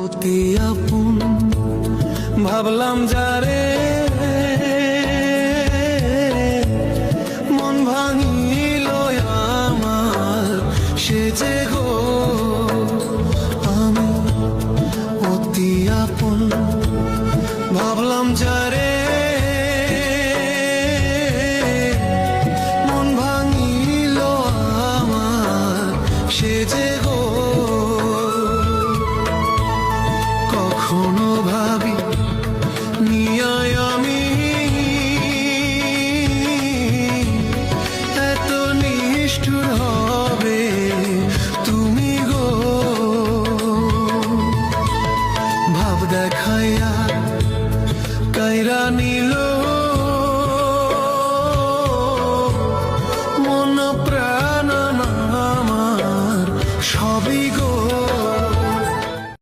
অতি আপন ভাবলাম যারে মন ভাঙিল আমার সে যে গো আমি অতি আপন ভাবলাম যারে মন ভাঙিল আমার সে যে গো কখনো ভাবি নিয়ায় আমি এত নিষ্ঠুর হবে তুমি গো ভাব দেখাইয়া কাইরা নীল